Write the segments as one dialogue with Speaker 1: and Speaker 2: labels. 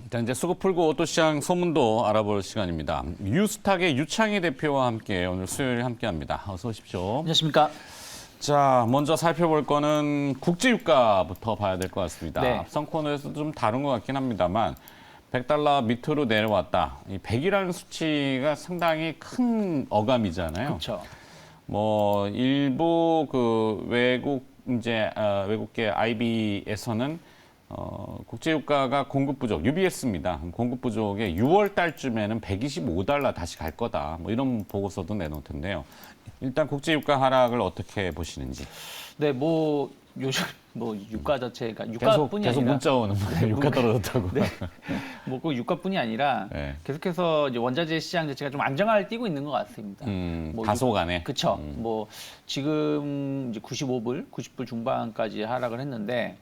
Speaker 1: 자, 이제 수급 풀고 오토 시장 소문도 알아볼 시간입니다. 유스탁의 유창희 대표와 함께 오늘 수요일 함께합니다. 어서 오십시오.
Speaker 2: 안녕하십니까.
Speaker 1: 자, 먼저 살펴볼 거는 국제유가부터 봐야 될 것 같습니다.
Speaker 2: 네.
Speaker 1: 앞선 코너에서도 좀 다른 것 같긴 합니다만 100달러 밑으로 내려왔다. 이 100이라는 수치가 상당히 큰 어감이잖아요.
Speaker 2: 그렇죠.
Speaker 1: 뭐 일부 그 외국계 IB에서는 국제유가가 공급 부족, UBS입니다. 공급 부족에 6월 달쯤에는 125달러 다시 갈 거다. 뭐 이런 보고서도 내놓을 텐데요. 일단 국제유가 하락을 어떻게 보시는지.
Speaker 2: 네, 뭐 요즘 뭐 유가 자체가 유가뿐이
Speaker 1: 계속
Speaker 2: 아니라
Speaker 1: 문자 오는 거예요. 유가 떨어졌다고.
Speaker 2: 네. 뭐 그 유가뿐이 아니라
Speaker 1: 네.
Speaker 2: 계속해서 이제 원자재 시장 자체가 좀 안정화를 띠고 있는 것 같습니다. 뭐
Speaker 1: 다소간에.
Speaker 2: 그렇죠. 뭐 지금 이제 95불, 90불 중반까지 하락을 했는데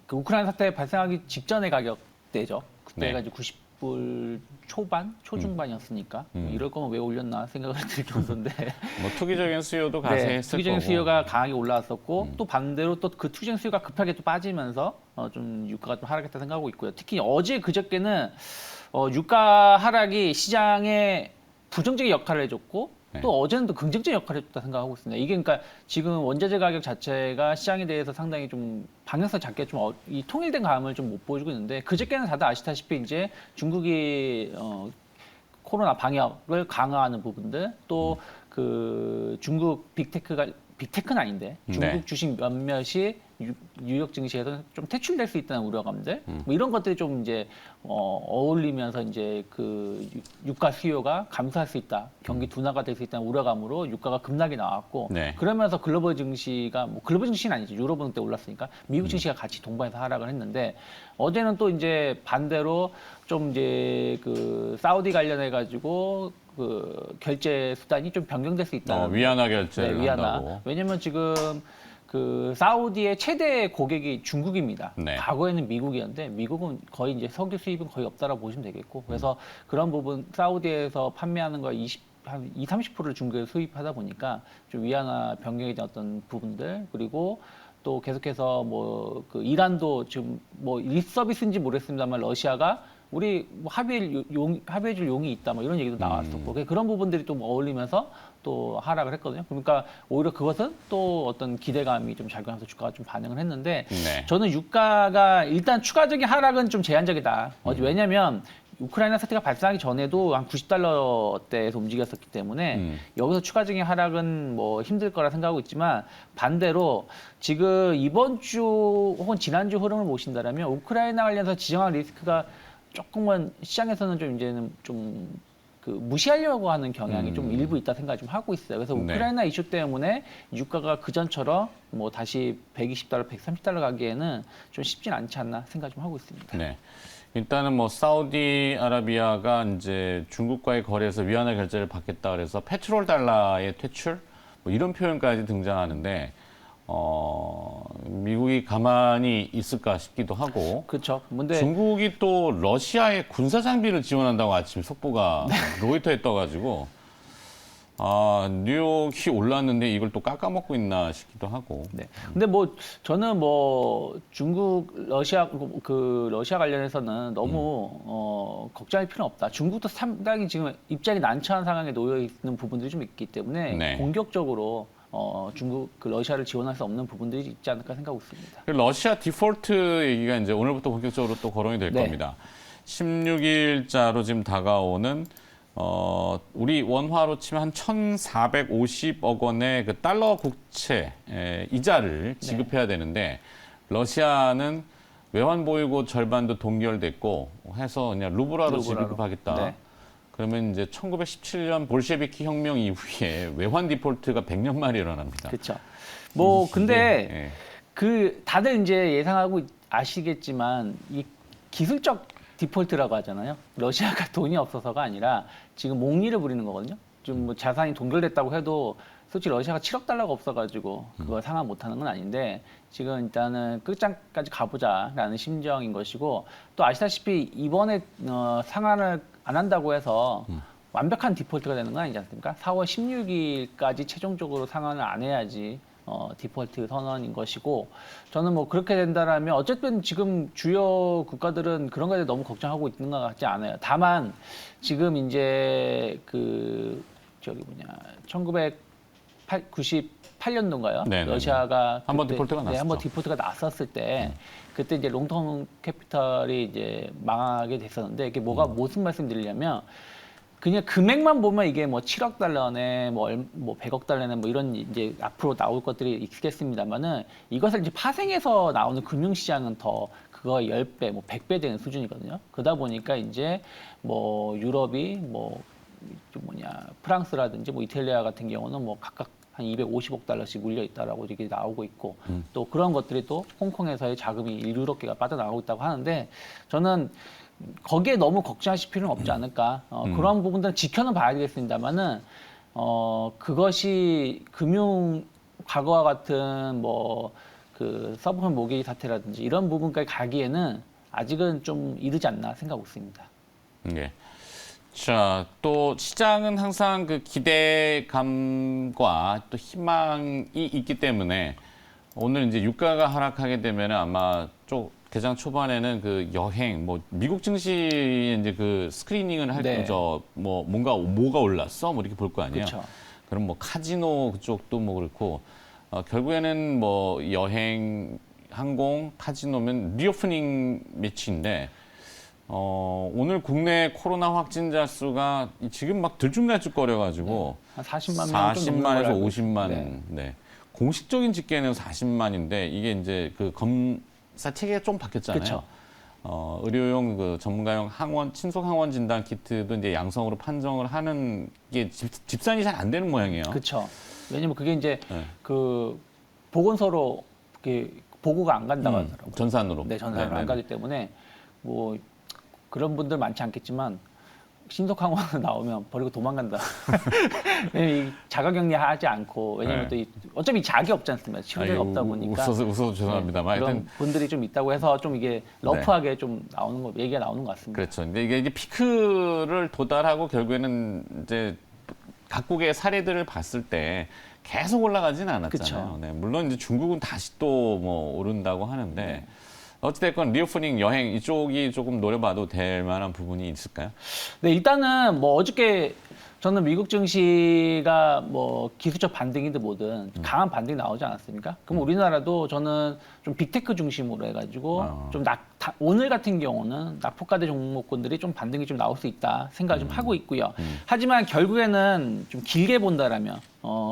Speaker 2: 그 우크라이나 사태 발생하기 직전의 가격대죠. 그때가
Speaker 1: 네.
Speaker 2: 이제 90불 초반, 초중반이었으니까 뭐 이럴 거면 왜 올렸나 생각을 들 정도인데
Speaker 1: 뭐 투기적인 수요도 가세했을
Speaker 2: 투기적인
Speaker 1: 거고.
Speaker 2: 수요가 강하게 올라왔었고 또 반대로 또 그 투기적인 수요가 급하게 또 빠지면서 좀 유가가 좀 하락했다 생각하고 있고요. 특히 어제 그저께는 유가 하락이 시장에 부정적인 역할을 해줬고
Speaker 1: 네.
Speaker 2: 또 어제는 또 긍정적인 역할을 해줬다 생각하고 있습니다. 이게 그러니까 지금 원자재 가격 자체가 시장에 대해서 상당히 좀 방향성 잡기가 좀 이 통일된 감을 좀 못 보여주고 있는데 그저께는 다들 아시다시피 이제 중국이 코로나 방역을 강화하는 부분들 또 그 중국 빅테크는 아닌데 중국
Speaker 1: 네.
Speaker 2: 주식 몇몇이 뉴욕 증시에서 좀 퇴출될 수 있다는 우려감들 뭐 이런 것들이 좀 이제 어울리면서 이제 그 유가 수요가 감소할 수 있다 경기 둔화가 될 수 있다는 우려감으로 유가가 급락이 나왔고
Speaker 1: 네.
Speaker 2: 그러면서 글로벌 증시가 뭐 글로벌 증시는 아니죠 유로봉 때 올랐으니까 미국 증시가 같이 동반해서 하락을 했는데 어제는 또 이제 반대로 좀 이제 그 사우디 관련해 가지고 그 결제 수단이 좀 변경될 수 있다.
Speaker 1: 위안화 결제를
Speaker 2: 위안화.
Speaker 1: 한다고.
Speaker 2: 왜냐면 지금 그 사우디의 최대 고객이 중국입니다.
Speaker 1: 네.
Speaker 2: 과거에는 미국이었는데 미국은 거의 이제 석유 수입은 거의 없다라고 보시면 되겠고 그래서 그런 부분 사우디에서 판매하는 거 한 30%를 중국에서 수입하다 보니까 좀 위안화 변경에 대한 어떤 부분들 그리고 또 계속해서 뭐 그 이란도 지금 뭐 립서비스인지 모르겠습니다만 러시아가 우리 뭐 합의해줄 용이 있다 뭐 이런 얘기도 나왔었고 그런 부분들이 또 어울리면서 또 하락을 했거든요. 그러니까 오히려 그것은 또 어떤 기대감이 좀 작용하면서 주가가 좀 반응을 했는데
Speaker 1: 네.
Speaker 2: 저는 유가가 일단 추가적인 하락은 좀 제한적이다. 왜냐면 우크라이나 사태가 발생하기 전에도 한 90달러대에서 움직였었기 때문에 여기서 추가적인 하락은 뭐 힘들 거라 생각하고 있지만 반대로 지금 이번 주 혹은 지난주 흐름을 보신다면 우크라이나 관련해서 지정학 리스크가 조금은 시장에서는 좀 이제는 좀 그 무시하려고 하는 경향이 좀 일부 있다 생각을 좀 하고 있어요. 그래서 우크라이나
Speaker 1: 네.
Speaker 2: 이슈 때문에 유가가 그전처럼 뭐 다시 120달러, 130달러 가기에는 좀 쉽진 않지 않나 생각 좀 하고 있습니다.
Speaker 1: 네. 일단은 뭐 사우디아라비아가 이제 중국과의 거래에서 위안화 결제를 받겠다 그래서 페트롤 달러의 퇴출 뭐 이런 표현까지 등장하는데 미국이 가만히 있을까 싶기도 하고
Speaker 2: 그렇죠. 근데
Speaker 1: 중국이 또 러시아에 군사 장비를 지원한다고 아침 속보가 로이터에 떠가지고 뉴욕이 올랐는데 이걸 또 깎아먹고 있나 싶기도 하고.
Speaker 2: 네. 근데 뭐 저는 뭐 중국 러시아 관련해서는 너무 걱정할 필요는 없다. 중국도 상당히 지금 입장이 난처한 상황에 놓여 있는 부분들이 좀 있기 때문에
Speaker 1: 네.
Speaker 2: 공격적으로 중국 그 러시아를 지원할 수 없는 부분들이 있지 않을까 생각하고 있습니다.
Speaker 1: 러시아 디폴트 얘기가 이제 오늘부터 본격적으로 또 거론이 될
Speaker 2: 네.
Speaker 1: 겁니다. 16일자로 지금 다가오는 우리 원화로 치면 한 1,450억 원의 그 달러 국채 이자를 지급해야 되는데 러시아는 외환 보유고 절반도 동결됐고 해서 그냥 루블화로 지급하겠다.
Speaker 2: 네.
Speaker 1: 그러면 이제 1917년 볼셰비키 혁명 이후에 외환 디폴트가 100년 만에 일어납니다.
Speaker 2: 그렇죠. 뭐 근데
Speaker 1: 예.
Speaker 2: 그 다들 이제 예상하고 아시겠지만 이 기술적 디폴트라고 하잖아요. 러시아가 돈이 없어서가 아니라 지금 몽리를 부리는 거거든요. 좀 뭐 자산이 동결됐다고 해도 솔직히 러시아가 7억 달러가 없어가지고 그걸 상환 못하는 건 아닌데 지금 일단은 끝장까지 가보자라는 심정인 것이고 또 아시다시피 이번에 상환을 안 한다고 해서 완벽한 디폴트가 되는 건 아니지 않습니까? 4월 16일까지 최종적으로 상환을 안 해야지 디폴트 선언인 것이고 저는 뭐 그렇게 된다라면 어쨌든 지금 주요 국가들은 그런 거에 대해 너무 걱정하고 있는 것 같지 않아요. 다만 지금 이제 그 저기 뭐냐 1998년도인가요?
Speaker 1: 네네네.
Speaker 2: 러시아가
Speaker 1: 한번
Speaker 2: 그때-
Speaker 1: 디폴트가
Speaker 2: 네, 한번
Speaker 1: 났었죠.
Speaker 2: 디폴트가 났었을 때 그때 이제 롱텀 캐피탈이 이제 망하게 됐었는데 이게 뭐가 무슨 말씀드리냐면 그냥 금액만 보면 이게 뭐 7억 달러네, 뭐 100억 달러네, 뭐 이런 이제 앞으로 나올 것들이 있겠습니다만은 이것을 이제 파생해서 나오는 금융시장은 더 그거 10배, 뭐 100배 되는 수준이거든요. 그러다 보니까 이제 뭐 유럽이 뭐 좀 뭐냐 프랑스라든지 뭐 이탈리아 같은 경우는 뭐 각각 한 250억 달러씩 물려 있다라고 이렇게 나오고 있고 또 그런 것들이 또 홍콩에서의 자금이 1유럽 개가 빠져나가고 있다고 하는데 저는 거기에 너무 걱정하실 필요는 없지 않을까. 그런 부분들은 지켜는 봐야 되겠습니다만은 그것이 금융 과거와 같은 뭐 그 서브프라임 모기지 사태라든지 이런 부분까지 가기에는 아직은 좀 이르지 않나 생각하고 있습니다.
Speaker 1: 예. 자, 또 시장은 항상 그 기대감과 또 희망이 있기 때문에 오늘 이제 유가가 하락하게 되면 아마 좀 개장 초반에는 그 여행, 뭐 미국 증시 이제 그 스크리닝을 할
Speaker 2: 네.
Speaker 1: 거죠. 뭐 뭐가 올랐어? 뭐 이렇게 볼 거 아니에요.
Speaker 2: 그렇죠.
Speaker 1: 그럼 뭐 카지노 그쪽도 뭐 그렇고 결국에는 뭐 여행, 항공, 카지노면 리오프닝 매치인데 오늘 국내 코로나 확진자 수가 지금 막 들쭉날쭉거려가지고
Speaker 2: 한 40만 명 좀 넘는 걸로
Speaker 1: 40만에서
Speaker 2: 알고
Speaker 1: 50만.
Speaker 2: 있습니다.
Speaker 1: 네. 공식적인 집계는 40만인데 이게 이제 그 검사 체계가 좀 바뀌었잖아요.
Speaker 2: 그쵸.
Speaker 1: 의료용 그 전문가용 친속 항원 진단 키트도 이제 양성으로 판정을 하는 게 집산이 잘 안 되는 모양이에요.
Speaker 2: 그렇죠. 왜냐면 그게 이제
Speaker 1: 네.
Speaker 2: 그 보건소로 이렇게 보고가 안 간다고 하더라고요.
Speaker 1: 전산으로.
Speaker 2: 네, 전산으로
Speaker 1: 네,
Speaker 2: 안 가기 때문에 뭐 그런 분들 많지 않겠지만 신속항원 나오면 버리고 도망간다. 왜냐면 이 자가격리하지 않고 왜냐면
Speaker 1: 네.
Speaker 2: 또 어차피 jak이 없지 않습니까? 치료제가 없다 보니까
Speaker 1: 웃어서 죄송합니다만
Speaker 2: 그런
Speaker 1: 하여튼
Speaker 2: 분들이 좀 있다고 해서 좀 이게 러프하게 좀 나오는 거 얘기가 나오는 것 같습니다.
Speaker 1: 그렇죠. 근데 이게 피크를 도달하고 결국에는 이제 각국의 사례들을 봤을 때 계속 올라가지는 않았잖아요.
Speaker 2: 그쵸.
Speaker 1: 네, 물론 이제 중국은 다시 또 뭐 오른다고 하는데 어찌됐건 리오프닝 여행 이쪽이 조금 노려봐도 될 만한 부분이 있을까요?
Speaker 2: 네, 일단은 뭐 어저께 저는 미국 증시가 뭐 기술적 반등이든 뭐든 강한 반등이 나오지 않았습니까? 그럼 우리나라도 저는 좀 빅테크 중심으로 해가지고 좀 오늘 같은 경우는 낙폭과대 종목군들이 좀 반등이 좀 나올 수 있다 생각을 좀 하고 있고요. 하지만 결국에는 좀 길게 본다라면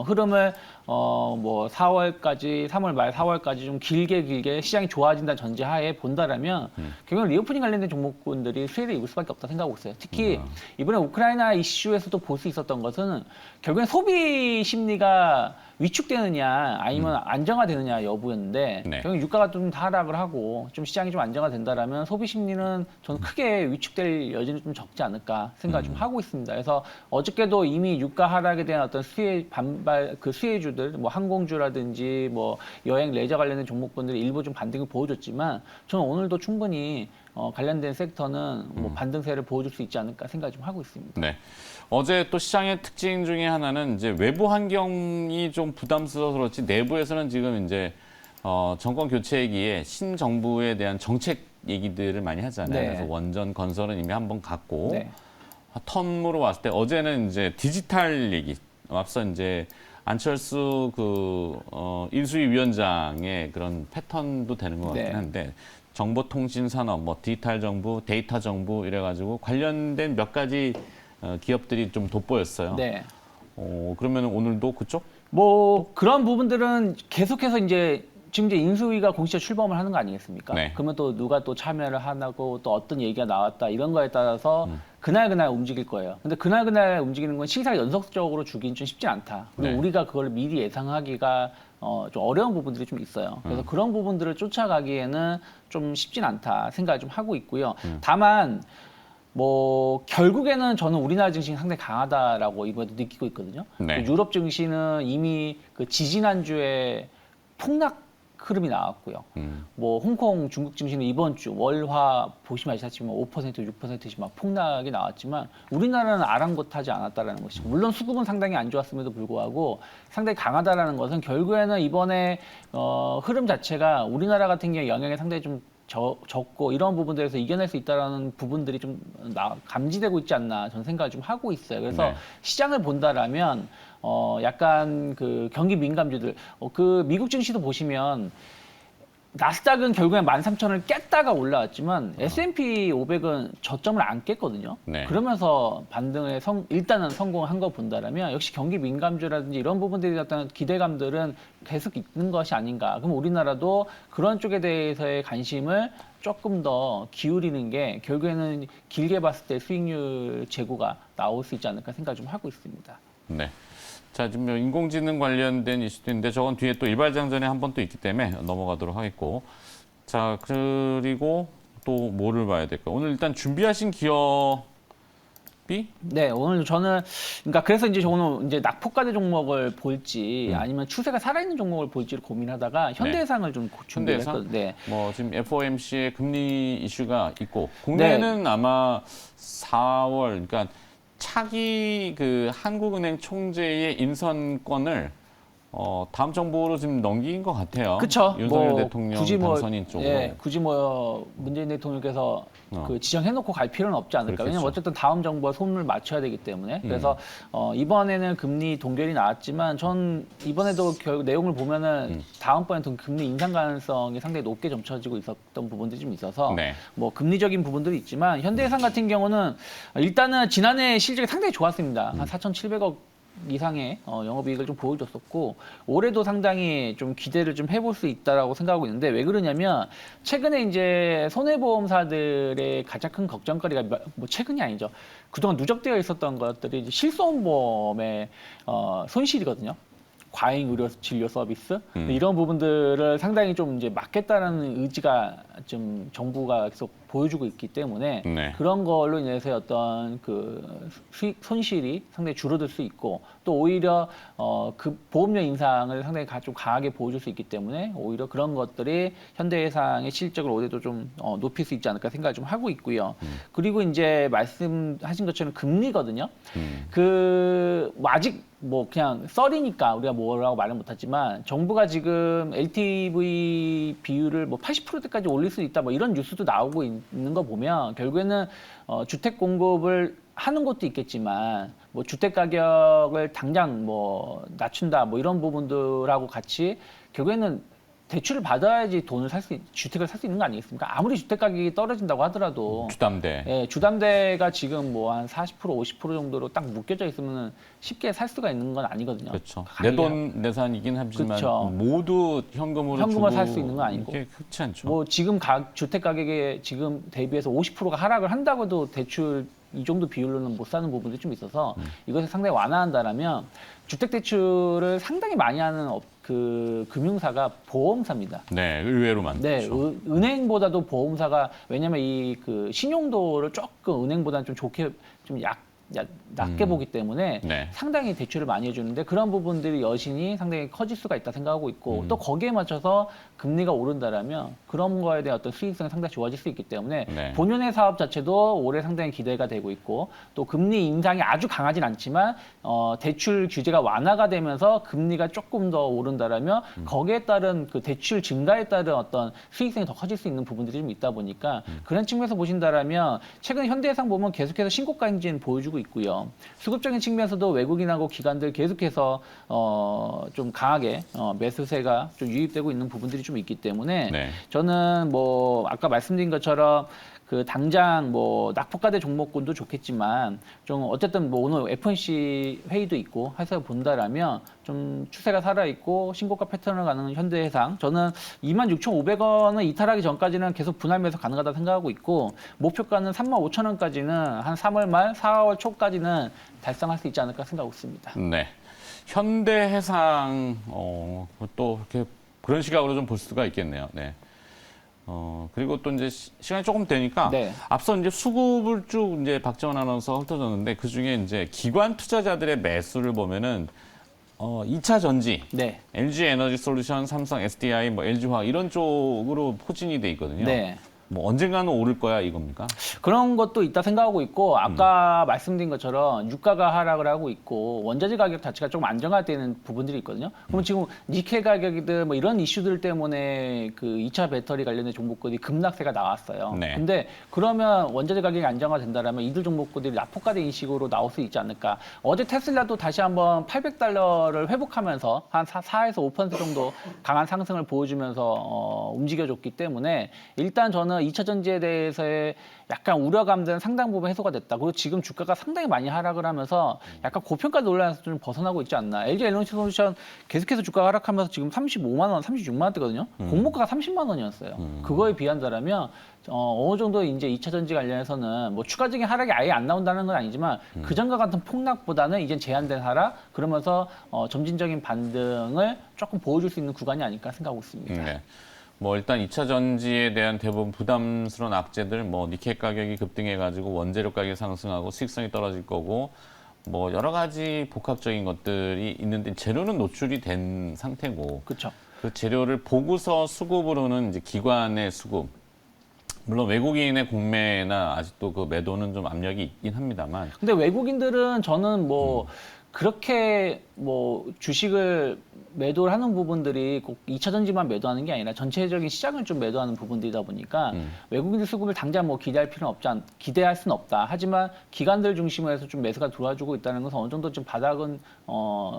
Speaker 2: 흐름을 뭐 4월까지 3월 말 4월까지 좀 길게 시장이 좋아진다는 전제하에 본다라면 결국은 리오프닝 관련된 종목군들이 수혜를 입을 수밖에 없다 생각하고 있어요. 특히 이번에 우크라이나 이슈에서도 볼 수 있었던 것은 결국엔 소비 심리가 위축되느냐 아니면 안정화되느냐 여부였는데
Speaker 1: 네.
Speaker 2: 결국 유가가 좀 하락을 하고 좀 시장이 좀 안정화된다라면 소비 심리는 저는 크게 위축될 여지는 좀 적지 않을까 생각을 좀 하고 있습니다. 그래서 어저께도 이미 유가 하락에 대한 어떤 수혜 반발 그 수혜주들 뭐 항공주라든지 뭐 여행 레저 관련된 종목분들이 일부 좀 반등을 보여줬지만 저는 오늘도 충분히 관련된 섹터는 뭐 반등세를 보여줄 수 있지 않을까 생각을 좀 하고 있습니다.
Speaker 1: 네. 어제 또 시장의 특징 중에 하나는 이제 외부 환경이 좀 부담스러워서 그렇지 내부에서는 지금 이제 정권 교체기에 신정부에 대한 정책 얘기들을 많이 하잖아요.
Speaker 2: 네.
Speaker 1: 그래서 원전 건설은 이미 한번 갔고
Speaker 2: 네.
Speaker 1: 텀으로 왔을 때 어제는 이제 디지털 얘기 앞서 이제 안철수 그 인수위 위원장의 그런 패턴도 되는 것 같긴
Speaker 2: 네.
Speaker 1: 한데 정보통신산업, 뭐 디지털 정부, 데이터 정부 이래가지고 관련된 몇 가지 기업들이 좀 돋보였어요.
Speaker 2: 네.
Speaker 1: 그러면 오늘도 그쪽?
Speaker 2: 뭐 그런 부분들은 계속해서 이제 지금 이제 인수위가 공식적 출범을 하는 거 아니겠습니까?
Speaker 1: 네.
Speaker 2: 그러면 또 누가 또 참여를 하고 또 어떤 얘기가 나왔다 이런 거에 따라서 그날 움직일 거예요. 근데 그날 움직이는 건 시기가 연속적으로 주긴 좀 쉽지 않다. 그리고
Speaker 1: 네.
Speaker 2: 우리가 그걸 미리 예상하기가 좀 어려운 부분들이 좀 있어요. 그래서 그런 부분들을 쫓아가기에는 좀 쉽진 않다 생각을 좀 하고 있고요. 다만 뭐 결국에는 저는 우리나라 증시는 상당히 강하다라고 이번에도 느끼고 있거든요.
Speaker 1: 네.
Speaker 2: 유럽 증시는 이미 그 지지난주에 폭락 흐름이 나왔고요. 뭐 홍콩, 중국 증시는 이번 주 월화 보시면 아시다시피 5%, 6%씩 막 폭락이 나왔지만 우리나라는 아랑곳하지 않았다라는 것이고 물론 수급은 상당히 안 좋았음에도 불구하고 상당히 강하다라는 것은 결국에는 이번에 흐름 자체가 우리나라 같은 경우 영향이 상당히 좀 적고 이런 부분들에서 이겨낼 수 있다라는 부분들이 좀 감지되고 있지 않나 저는 생각을 좀 하고 있어요. 그래서
Speaker 1: 네.
Speaker 2: 시장을 본다라면 약간 그 경기 민감주들 그 미국 증시도 보시면 나스닥은 결국엔 13,000을 깼다가 올라왔지만 S&P 500은 저점을 안 깼거든요.
Speaker 1: 네.
Speaker 2: 그러면서 반등에 일단은 성공한 거 본다라면 역시 경기 민감주라든지 이런 부분들이 어떤 기대감들은 계속 있는 것이 아닌가. 그럼 우리나라도 그런 쪽에 대해서의 관심을 조금 더 기울이는 게 결국에는 길게 봤을 때 수익률 제고가 나올 수 있지 않을까 생각 좀 하고 있습니다.
Speaker 1: 네. 자, 지금 인공지능 관련된 이슈도 있는데 저건 뒤에 또 일발장전에 한 번 또 있기 때문에 넘어가도록 하겠고. 자, 그리고 또 뭐를 봐야 될까? 오늘 일단 준비하신 기업이?
Speaker 2: 네, 오늘 저는 그러니까 그래서 이제 오늘 이제 낙폭과대 종목을 볼지 아니면 추세가 살아있는 종목을 볼지를 고민하다가 현대해상을 좀 준비를
Speaker 1: 현대해상?
Speaker 2: 했거든요. 네.
Speaker 1: 뭐 지금 FOMC의 금리 이슈가 있고 국내는 아마 4월 그러니까 차기 그 한국은행 총재의 인선권을 다음 정부로 지금 넘긴 것 같아요.
Speaker 2: 그렇죠.
Speaker 1: 윤석열 대통령
Speaker 2: 굳이
Speaker 1: 당선인 쪽으로.
Speaker 2: 예, 굳이 뭐 문재인 대통령께서 그 지정해놓고 갈 필요는 없지 않을까.
Speaker 1: 그렇겠죠.
Speaker 2: 왜냐면 어쨌든 다음 정부와 손을 맞춰야 되기 때문에. 그래서 이번에는 금리 동결이 나왔지만 전 이번에도 결국 내용을 보면은 다음번에도 금리 인상 가능성이 상당히 높게 점쳐지고 있었던 부분들이 좀 있어서
Speaker 1: 네.
Speaker 2: 뭐 금리적인 부분들이 있지만 현대해상 같은 경우는 일단은 지난해 실적이 상당히 좋았습니다. 한 4,700억 이상의 영업이익을 좀 보여줬었고 올해도 상당히 좀 기대를 좀 해볼 수 있다라고 생각하고 있는데 왜 그러냐면 최근에 이제 손해보험사들의 가장 큰 걱정거리가 뭐 최근이 아니죠. 그동안 누적되어 있었던 것들이 이제 실손보험의 손실이거든요. 과잉 의료 진료 서비스 이런 부분들을 상당히 좀 이제 막겠다라는 의지가 좀 정부가 계속 보여주고 있기 때문에
Speaker 1: 네.
Speaker 2: 그런 걸로 인해서 어떤 그 수익 손실이 상당히 줄어들 수 있고 또 오히려 그 보험료 인상을 상당히 좀 강하게 보여줄 수 있기 때문에 오히려 그런 것들이 현대해상의 실적을 올해도 좀 높일 수 있지 않을까 생각을 좀 하고 있고요. 그리고 이제 말씀하신 것처럼 금리거든요. 뭐 아직 뭐 그냥 썰이니까 우리가 뭐라고 말은 못하지만 정부가 지금 LTV 비율을 뭐 80%대까지 올릴 수 있다 뭐 이런 뉴스도 나오고 있는 거 보면 결국에는 주택 공급을 하는 것도 있겠지만 뭐 주택 가격을 당장 뭐 낮춘다 뭐 이런 부분들하고 같이 결국에는 대출을 받아야지 주택을 살 수 있는 거 아니겠습니까? 아무리 주택 가격이 떨어진다고 하더라도
Speaker 1: 주담대.
Speaker 2: 예, 주담대가 지금 뭐 한 40% 50% 정도로 딱 묶여져 있으면 쉽게 살 수가 있는 건 아니거든요.
Speaker 1: 그렇죠.
Speaker 2: 가격이
Speaker 1: 내돈 내산이긴 하지만
Speaker 2: 그렇죠.
Speaker 1: 모두 현금으로 주고
Speaker 2: 살 수 있는 건 아니고.
Speaker 1: 이게 그렇지 않죠.
Speaker 2: 뭐 지금 주택 가격에 지금 대비해서 50%가 하락을 한다고 해도 대출 이 정도 비율로는 못 사는 부분들이 좀 있어서 이것을 상당히 완화한다라면 주택 대출을 상당히 많이 하는 그 금융사가 보험사입니다.
Speaker 1: 네, 의외로 많죠.
Speaker 2: 네, 은행보다도 보험사가 왜냐면 이 그 신용도를 조금 은행보다는 좀 좋게 좀 낮게 보기 때문에
Speaker 1: 네.
Speaker 2: 상당히 대출을 많이 해주는데 그런 부분들이 여신이 상당히 커질 수가 있다 생각하고 있고 또 거기에 맞춰서 금리가 오른다라면 그런 거에 대한 어떤 수익성이 상당히 좋아질 수 있기 때문에
Speaker 1: 네.
Speaker 2: 본연의 사업 자체도 올해 상당히 기대가 되고 있고 또 금리 인상이 아주 강하진 않지만 대출 규제가 완화가 되면서 금리가 조금 더 오른다라면 거기에 따른 그 대출 증가에 따른 어떤 수익성이 더 커질 수 있는 부분들이 좀 있다 보니까 그런 측면에서 보신다라면 최근 현대해상 보면 계속해서 신고가 행진 보여주고 있고요. 수급적인 측면에서도 외국인하고 기관들 계속해서 좀 강하게 매수세가 좀 유입되고 있는 부분들이 좀 있기 때문에
Speaker 1: 네.
Speaker 2: 저는 뭐 아까 말씀드린 것처럼 그 당장 뭐 낙폭과대 종목군도 좋겠지만 좀 어쨌든 뭐 오늘 FOMC 회의도 있고 해서 본다라면 좀 추세가 살아 있고 신고가 패턴을 가는 현대해상 저는 26,500원을 이탈하기 전까지는 계속 분할 매수 가능하다 생각하고 있고 목표가는 35,000원까지는 한 3월 말 4월 초까지는 달성할 수 있지 않을까 생각하고 있습니다.
Speaker 1: 네. 현대해상 또 이렇게 그런 시각으로 좀 볼 수가 있겠네요. 네. 그리고 또 이제 시간이 조금 되니까
Speaker 2: 네.
Speaker 1: 앞서 이제 수급을 쭉 이제 박정원 아나운서 훑어줬는데 그 중에 이제 기관 투자자들의 매수를 보면은 2차 전지,
Speaker 2: 네.
Speaker 1: LG 에너지 솔루션, 삼성, SDI, 뭐 LG화학 이런 쪽으로 포진이 돼 있거든요.
Speaker 2: 네.
Speaker 1: 뭐 언젠가는 오를 거야 이겁니까?
Speaker 2: 그런 것도 있다 생각하고 있고 아까 말씀드린 것처럼 유가가 하락을 하고 있고 원자재 가격 자체가 좀 안정화되는 부분들이 있거든요. 그럼 지금 니켈 가격이든 뭐 이런 이슈들 때문에 그 2차 배터리 관련된 종목들이 급락세가 나왔어요.
Speaker 1: 네.
Speaker 2: 근데 그러면 원자재 가격이 안정화된다라면 이들 종목들이 낙폭과대인 식으로 나올 수 있지 않을까. 어제 테슬라도 다시 한번 $800를 회복하면서 한 4에서 5% 정도 강한 상승을 보여주면서 움직여줬기 때문에 일단 저는 2차 전지에 대해서의 약간 우려감들은 상당 부분 해소가 됐다. 그리고 지금 주가가 상당히 많이 하락을 하면서 약간 고평가 논란에서 좀 벗어나고 있지 않나. LG 에너지 솔루션 계속해서 주가가 하락하면서 지금 35만 원, 36만 원대거든요. 공모가가 30만 원이었어요. 그거에 비한다라면 어느 정도 이제 2차 전지 관련해서는 뭐 추가적인 하락이 아예 안 나온다는 건 아니지만 그전과 같은 폭락보다는 이제 제한된 하락 그러면서 점진적인 반등을 조금 보여줄 수 있는 구간이 아닐까 생각하고 있습니다.
Speaker 1: 네. 뭐 일단 2차 전지에 대한 대부분 부담스러운 악재들, 뭐 니켈 가격이 급등해가지고 원재료 가격이 상승하고 수익성이 떨어질 거고, 뭐 여러 가지 복합적인 것들이 있는데 재료는 노출이 된 상태고,
Speaker 2: 그렇죠.
Speaker 1: 그 재료를 보고서 수급으로는 이제 기관의 수급, 물론 외국인의 공매나 아직도 그 매도는 좀 압력이 있긴 합니다만.
Speaker 2: 근데 외국인들은 저는 뭐 그렇게 뭐 주식을 매도를 하는 부분들이 꼭 2차 전지만 매도하는 게 아니라 전체적인 시장을 좀 매도하는 부분들이다 보니까 외국인들 수급을 당장 뭐 기대할 수는 없다. 하지만 기관들 중심으로 해서 좀 매수가 들어와주고 있다는 것은 어느 정도 좀 바닥은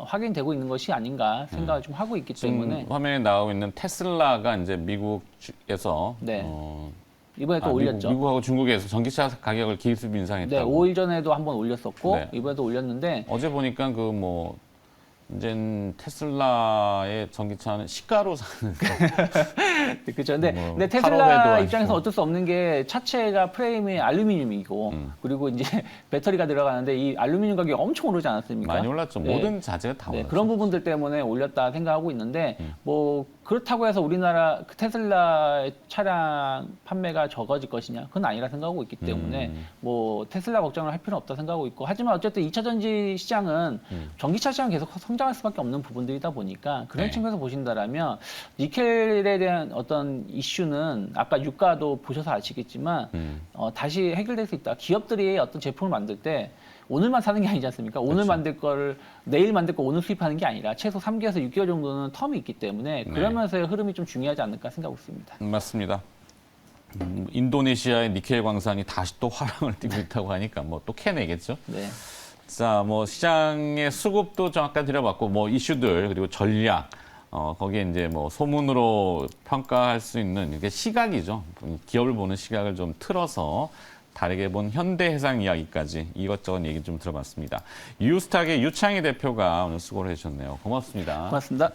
Speaker 2: 확인되고 있는 것이 아닌가 생각을 좀 하고 있기 때문에
Speaker 1: 지금 화면에 나오고 있는 테슬라가 이제 미국에서
Speaker 2: 네. 이번에 또 올렸죠.
Speaker 1: 미국하고 중국에서 전기차 가격을 기습 인상했다고.
Speaker 2: 네, 5일 전에도 한번 올렸었고
Speaker 1: 네.
Speaker 2: 이번에도 올렸는데
Speaker 1: 어제 보니까 그 뭐 이제 테슬라의 전기차는 시가로 사는
Speaker 2: 그렇죠. 근데,
Speaker 1: 뭐
Speaker 2: 근데
Speaker 1: 8억에도
Speaker 2: 테슬라
Speaker 1: 아니고.
Speaker 2: 입장에서 어쩔 수 없는 게 차체가 프레임이 알루미늄이고 그리고 이제 배터리가 들어가는데 이 알루미늄 가격이 엄청 오르지 않았습니까?
Speaker 1: 많이 올랐죠.
Speaker 2: 네.
Speaker 1: 모든 자재가 다
Speaker 2: 네,
Speaker 1: 올랐죠.
Speaker 2: 그런 부분들 때문에 올렸다 생각하고 있는데 뭐 그렇다고 해서 우리나라 그 테슬라 차량 판매가 적어질 것이냐? 그건 아니라 생각하고 있기 때문에 뭐 테슬라 걱정을 할 필요는 없다 생각하고 있고 하지만 어쨌든 2차 전지 시장은 전기차 시장 계속 성장할 수밖에 없는 부분들이다 보니까 그런
Speaker 1: 네.
Speaker 2: 측면에서 보신다라면 니켈에 대한 어떤 이슈는 아까 유가도 보셔서 아시겠지만 다시 해결될 수 있다. 기업들이 어떤 제품을 만들 때 오늘만 사는 게 아니지 않습니까? 오늘
Speaker 1: 그렇죠.
Speaker 2: 만들 걸 내일 만들 거 오늘 수입하는 게 아니라 최소 3개에서 6개월 정도는 텀이 있기 때문에 그러면서의 흐름이 좀 중요하지 않을까 생각하고 있습니다.
Speaker 1: 맞습니다. 인도네시아의 니켈 광산이 다시 또 화랑을 띠고 있다고 하니까 뭐 또 캐내겠죠.
Speaker 2: 네.
Speaker 1: 자, 뭐 시장의 수급도 좀 아까 드려봤고, 뭐 이슈들 그리고 전략, 거기에 이제 뭐 소문으로 평가할 수 있는 이게 시각이죠. 기업을 보는 시각을 좀 틀어서 다르게 본 현대해상 이야기까지 이것저것 얘기 좀 들어봤습니다. 유스탁의 유창희 대표가 오늘 수고를 해주셨네요. 고맙습니다.
Speaker 2: 고맙습니다.